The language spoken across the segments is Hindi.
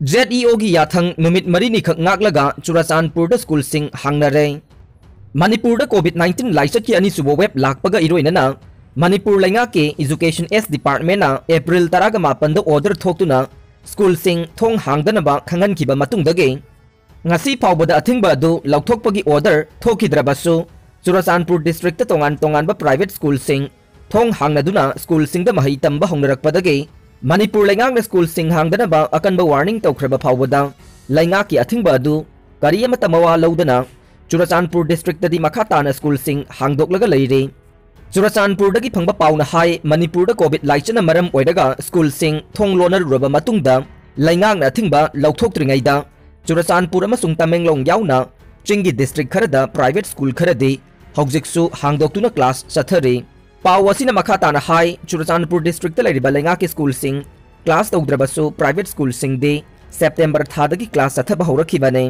ZEO की याथंग नुमित मरी निखक ngakलागा चुराचानपुर स्कूल सिंह हांगनरे मणिपुर कोविड-19 लाइसट की अनिसुबो वेब लाकपगा इरोइनना मणिपुर लेंगा के एजुकेशन एस डिपार्टमेंट अप्रैल 15 ऑर्डर थोक्तुना स्कूल सिंह थोंग हांगदनबा खंगनखिबा मतुंगदगे ngasi फाउबदा अथिंगबा दु लौथोकपगी ऑर्डर थोखिद्रबसु चुराचानपुर डिस्ट्रिक्ट तोंगान तोंगानबा प्राइवेट स्कूल सिंह थोंग हांगनदुना स्कूल सिंह महई तंबा होंगरकपदगे मणिपुर लेंगाक स्कूल सिंह हांगदनबा अकनबा वार्निंग तौख्रबा फाउबदा लेंगाक की अथिंगबा दु करी अमता मवा लौदना चुराचानपुर डिस्ट्रिक्ट दी मखा ताना स्कूल सिंह हांगदोकलगा लेरे चुराचानपुर दगी फंगबा पाउना हाई मणिपुर कोविड लाइचना मरम ओइरगा स्कूल सिंह थोंग लोनरुबा मतुंगदा लेंगाक अथिंगबा लौथोक्त्रिङैदा चुराचानपुर अमसुंग तमेंगलोंग याउना चिंगी डिस्ट्रिक्ट खरदा प्राइवेट स्कूल खरदे हौजिकसु हांगदोक्तुना क्लास चथरे पाव असिना मखा ताना हाई चुराचानपुर डिस्ट्रिक्ट लेरिबा लेंगा के स्कूल सिंह क्लास तौद्रबसु प्राइवेट स्कूल सिंह दे सेप्टेम्बर थादगी क्लास चथबा हौरखिबने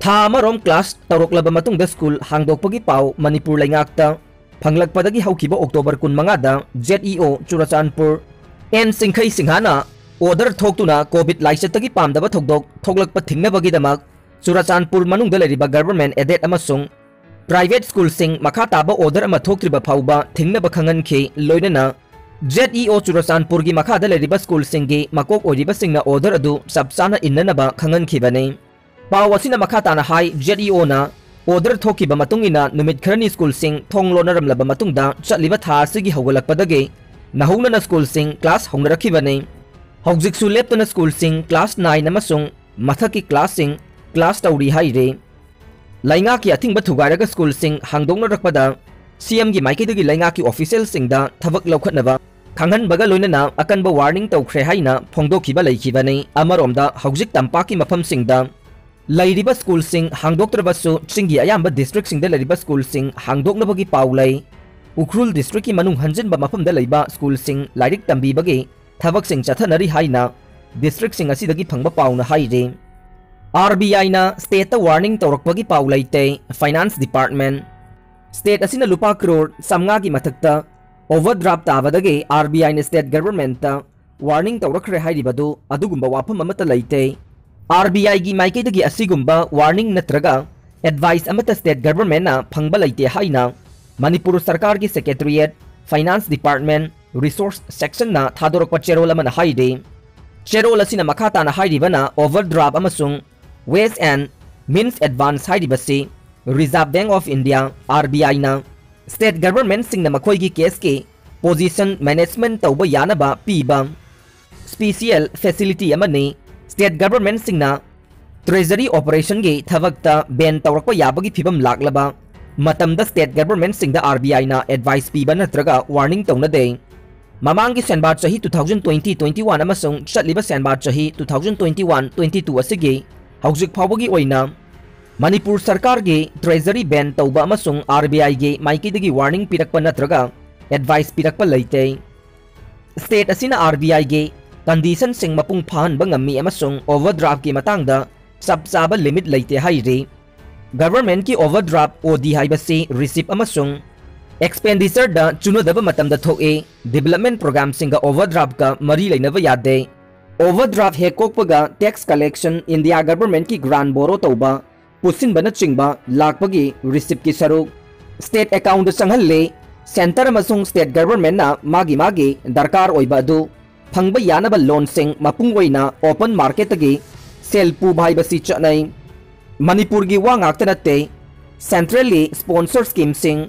था अमरोम क्लास तौरकलबा मतुंगदा स्कूल हांगदोक्पगी पाव मणिपुर लेंगाकता फंगलकपदगी हौखिबा अक्टोबर 15 दा ZEO चुराचानपुर एन सिंखै सिंहाना ऑर्डर थोक्तुना कोविड लाइसटगी पामदबा थोकदोक थोकलकपा थिंगनबगीदमक चुराचानपुर मनुंगदा लेरिबा गवर्नमेंट एडेड अमसुंग प्राइवेट स्कूल सिंह मखा ताबा ऑर्डर अमा थोक्त्रिबा फाउबा थिंगनबा खंगनखि लोइनना ZEO चुराचानपुर की मखादा लेरिबा स्कूल सिंह की मकोक ओरिबा सिंहना ऑर्डर अदु सबसाना इन्ननबा खंगनखिबने पाव असिना मखा ताना हाई ZEO ना ऑर्डर थोकिबा मतुंगिना नुमित खरनी स्कूल सिंह थोंग लोनरमलबा मतुंगदा चटलिबा था असिगी हौगलकपदगे नहौनना स्कूल सिंह क्लास होंगरखिबने हौजिकसु लेप्तना स्कूल सिंह क्लास 9 अमसुंग मथकी क्लास सिंह क्लास तौरी हाइरे लैंगा की अथिंगबा थुगारगा स्कूल सिंह हांगदोंगरकपदा CM की माइकेदगी लैंगा की ऑफिशियल सिंहदा थबक लौखटनबा खंगनबगा लोइनना अकनबा वार्निंग तौख्रे हाइना फोंगदोखिबा लैखिबने अमरोमदा हौजिक तंपाकी मफम सिंहदा लैरिबा स्कूल सिंह हांगदोक्त्रबसु चिंगी अयाम्बा डिस्ट्रिक्ट सिंहदा लैरिबा स्कूल सिंह हांगदोक्नबगी पाउ लै उख्रुल डिस्ट्रिक्ट की मनुंग हंजनबा मफमदा लैबा स्कूल सिंह लाइरिक तंबीबगे थबक सिंह चथनरी हाइना डिस्ट्रिक्ट सिंह असिदगी फंगबा पाउना हाइरे RBI ना स्टेट वार्निंग तौरकपगी पाउ लैते फाइनेंस डिपार्टमेंट स्टेट असिना लुपा करोड़ समगा की मथक्ता ओवरड्राफ्ट ताबदगे RBI ने स्टेट गवर्नमेंट वार्निंग तौरखरे हाइरिबदु अदुगुंबा वाफम अमता लैते RBI की माइकेदगी असिगुंबा वार्निंग नत्रगा एडवाइस अमता स्टेट गवर्नमेंट ना फंगबा लैते हाइना मणिपुर सरकार की secretariat finance department resource section ना थादोरकपा चेरोल अमना हाइरे चेरोल असिना मखा ताना हाइरिबना ओवरड्राफ्ट अमसुंग वेस्ट एंड मीन्स एडवांस हाइरिबसी Reserve Bank of India RBI ना स्टेट गवर्नमेंट सिंह मखोई की केस के पोजीशन मैनेजमेंट तौबा यानबा पीबा स्पेशल फैसिलिटी अमने स्टेट गवर्नमेंट सिंह ना ट्रेजरी ऑपरेशन के थबकता बैन तौरकपा याबगी फिबम लाकलबा मतमदा स्टेट गवर्नमेंट सिंह RBI ना एडवाइस पीबा नत्रगा वार्निंग तौनदे ममांग की सेनबार चही 2020-21 अमसुंग चटलिबा सेनबार चही 2021-22 असिगे हौजिक फाउबगी ओइना मणिपुर सरकार के ट्रेजरी बैन तौबा अमसुंग RBI के माइकेदगी वार्निंग पिरकपा नत्रगा एडवाइस पिरकपा लैते स्टेट असिना RBI के कंडीशन सिंह मपुंग फाहनबा ngami अमसुंग ओवरड्राफ्ट की मतंगदा सबसाबा लिमिट लैते हाइरे गवर्नमेंट की ओवरड्राफ्ट OD हाइबसी रिसीप अमसुंग एक्सपेंडिचर दा चुनदबा मतमदा थोए डेवलपमेंट प्रोग्राम सिंह ओवरड्राफ्ट का मरी लेनबा यादे ओवरड्राफ्ट हेकोकपगा टैक्स कलेक्शन इंडिया गवर्नमेंट की ग्रांट बोरो तौबा पुसिनबना चिंगबा लाकपगी रिसीप की सरुक स्टेट अकाउंट संगहल्ले सेंटर अमसुंग स्टेट गवर्नमेंट ना मागी दरकार ओइबा अदु फंगबा यानबा लोन सिंह मपुंग ओइना ओपन मार्केट की सेल पुबाइबसी चनै मणिपुर की वा ngakta natte centrally sponsor scheme सिंह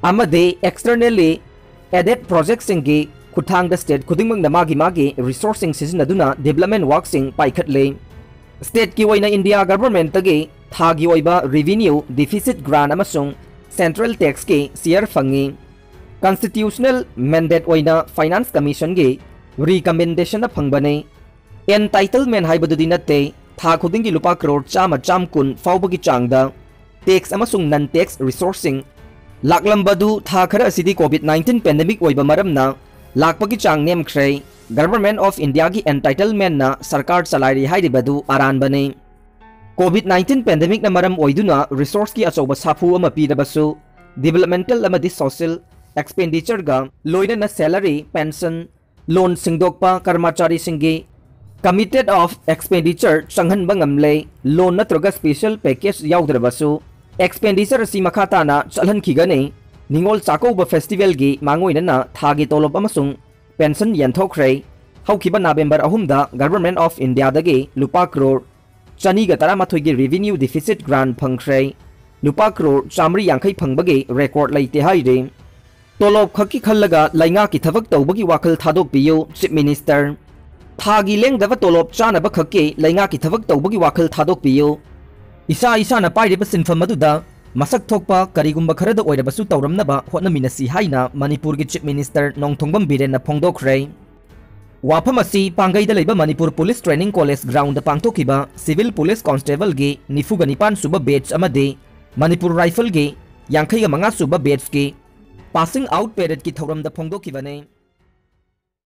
अमदे एक्सटर्नली एडेड प्रोजेक्ट सिंह की खुथांग स्टेट खुदिंगमंग मागी रिसोर्सिंग सिजनदुना डेवलपमेंट वर्क सिंह पाइखटले स्टेट की ओइना इंडिया गवर्नमेंट तगे थागी ओइबा रेवेन्यू डिफिसिट ग्रांट अमसुंग सेंट्रल टैक्स के शेयर फंगी कॉन्स्टिट्यूशनल मैंडेट ओइना फाइनेंस कमीशन के रिकमेंडेशन फंगबने एंटाइटलमेंट हाइबदुदि नते था खुदिंगी लुपा करोड़ चाम कुन फाउबगी चांगदा टैक्स अमसुंग नन टैक्स रिसोर्सिंग लाकलंबदु था खर असिदी कोविड-19 पेंडेमिक ओइबा मरमना लाकपगी चांग नेमख्रे गवर्नमेंट ऑफ इंडिया की एंटाइटलमेंट ना सरकार चलाइरी हाइरिबदु आरानबने कोविड-19 पेंडेमिक ना मरम ओइदुना रिसोर्स की अचौबा साफु अमा पीदबसु डेवलपमेंटल अमदि सोशल एक्सपेंडिचर गा लोइना सैलरी पेंशन लोन सिंगदोकपा कर्मचारी सिंगे Committed of expenditure changhanba ngamle loan natroga special package yaudrabassu expenditure si makata na chalhankhigane ningol chakouba festival gi mangoinana thagi tolop amasung pension yanthokre haukiba November 3 da Government of India dagi lupa crore chani ga 13 gi revenue deficit grant phangkhre lupa crore chamri yankhai phangbagi record laite haire tolop khaki khallaga lainga ki thabak tawbagi wakhal thadok piyu Chief Minister थागी लेंगदब तोलोब चानब खक्के लैंगा की थबक तौबगी वाखल थादोक पियो इसा इसा न पाइरेब सिनफम मदुदा मसक थोकपा करिगुंबा खरद ओइरबसु तौरमनबा होटनमिनसी हाइना मणिपुर की चीफ मिनिस्टर नोंथोंगबम बिरेन न फोंगदोखरे वाफम असि पांगैदा लेबा Manipur police training college ground पांगथोकिबा सिविल पुलिस कांस्टेबल गे 95 सुबा बैच अमदे मणिपुर राइफल गे 59 सुबा बैच के पासिंग आउट पेरेड की थौरम द फोंगदोकिबने।